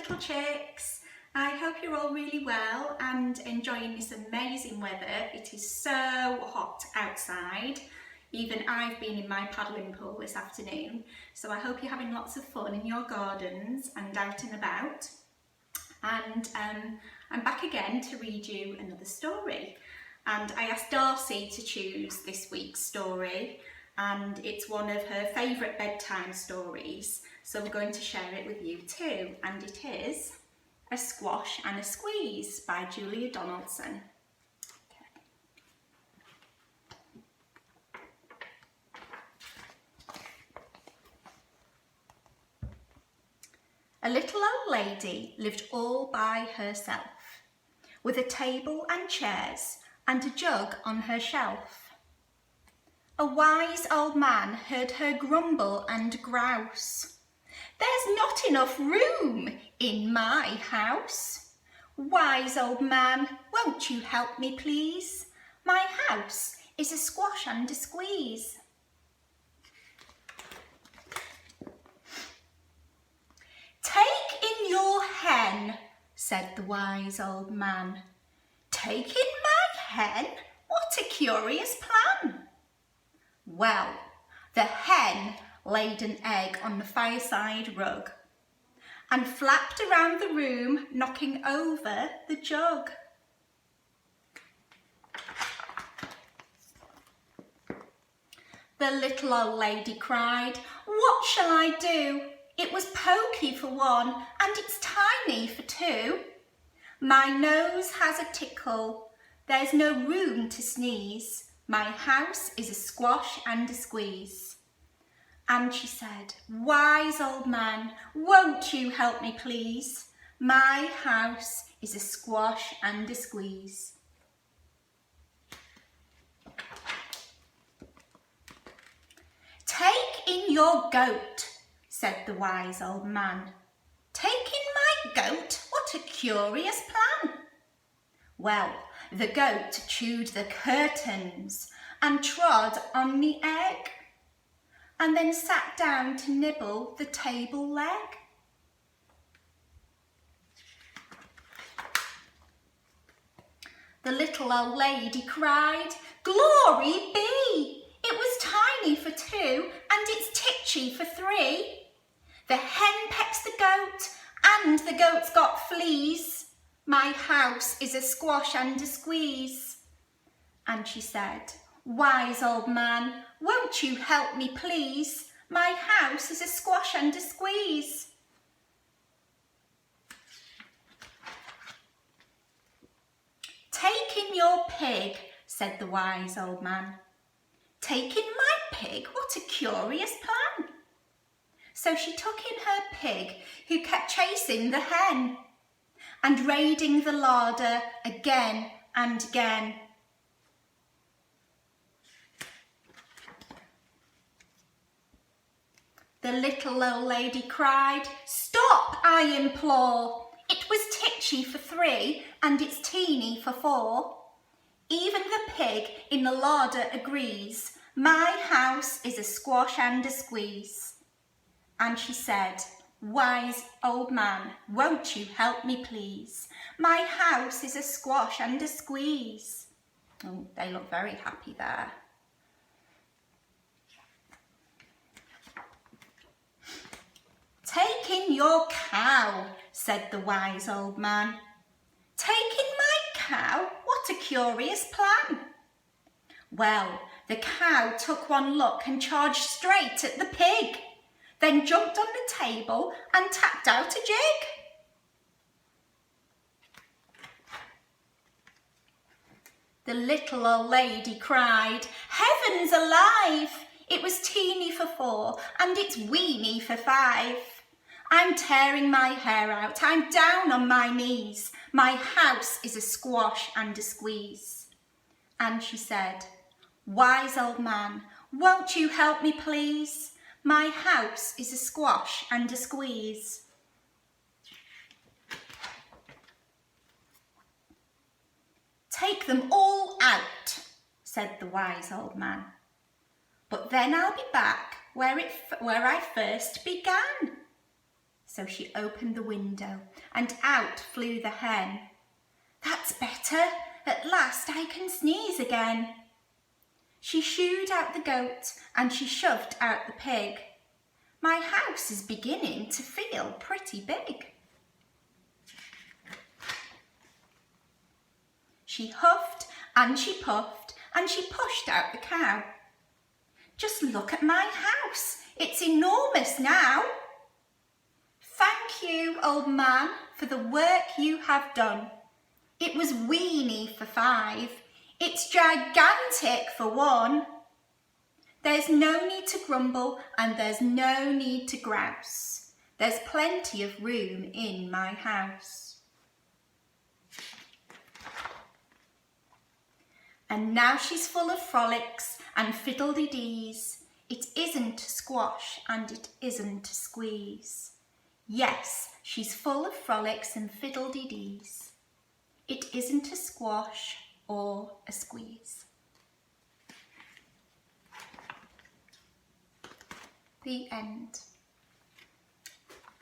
little chicks. I hope you're all really well and enjoying this amazing weather. It is so hot outside. Even I've been in my paddling pool this afternoon. So I hope you're having lots of fun in your gardens and out and about. And I'm back again to read you another story. And I asked Darcy to choose this week's story, and it's one of her favourite bedtime stories. So we're going to share it with you too, and it is A Squash and a Squeeze by Julia Donaldson. A little old lady lived all by herself, with a table and chairs and a jug on her shelf. A wise old man heard her grumble and grouse. "There's not enough room in my house. Wise old man, won't you help me please? My house is a squash and a squeeze." "Take in your hen," said the wise old man. "Take in my hen? What a curious plan." Well, the hen laid an egg on the fireside rug and flapped around the room, knocking over the jug. The little old lady cried, "What shall I do? It was pokey for one, and it's tiny for two. My nose has a tickle, there's no room to sneeze. My house is a squash and a squeeze." And she said, "Wise old man, won't you help me please? My house is a squash and a squeeze." "Take in your goat," said the wise old man. "Take in my goat? What a curious plan." Well, the goat chewed the curtains and trod on the egg, and then sat down to nibble the table leg. The little old lady cried, "Glory be! It was tiny for two, and it's titchy for three. The hen pecks the goat, and the goat's got fleas. My house is a squash and a squeeze." And she said, "Wise old man, won't you help me please? My house is a squash and a squeeze." "Take in your pig," said the wise old man. "Take in my pig? What a curious plan." So she took in her pig, who kept chasing the hen and raiding the larder again and again. The little old lady cried, "Stop, I implore! It was titchy for three, and it's teeny for four. Even the pig in the larder agrees. My house is a squash and a squeeze." And she said, "Wise old man, won't you help me please? My house is a squash and a squeeze." Oh, they look very happy there. "Take in your cow," said the wise old man. "Take in my cow? What a curious plan." Well, the cow took one look and charged straight at the pig, then jumped on the table and tapped out a jig. The little old lady cried, "Heavens alive! It was teeny for four, and it's weeny for five. I'm tearing my hair out, I'm down on my knees. My house is a squash and a squeeze." And she said, "Wise old man, won't you help me please? My house is a squash and a squeeze." "Take them all out," said the wise old man. "But then I'll be back where I first began." So she opened the window and out flew the hen. That's better, at last I can sneeze again. She shooed out the goat and she shoved out the pig. My house is beginning to feel pretty big. She huffed and she puffed and she pushed out the cow. Just look at my house, it's enormous now. Thank you, old man, for the work you have done. It was weeny for 5, it's gigantic for 1. There's no need to grumble and there's no need to grouse. There's plenty of room in my house. And now she's full of frolics and fiddle-de-dees. It isn't a squash and it isn't a squeeze. Yes, she's full of frolics and fiddle-de-dees. It isn't a squash or a squeeze. The end.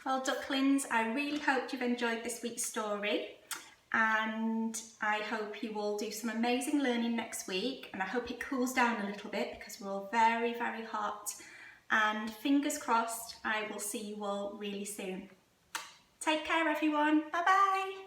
Well, ducklings, I really hope you've enjoyed this week's story, and I hope you all do some amazing learning next week, and I hope it cools down a little bit because we're all very, very hot, and fingers crossed I will see you all really soon. Take care everyone, bye bye.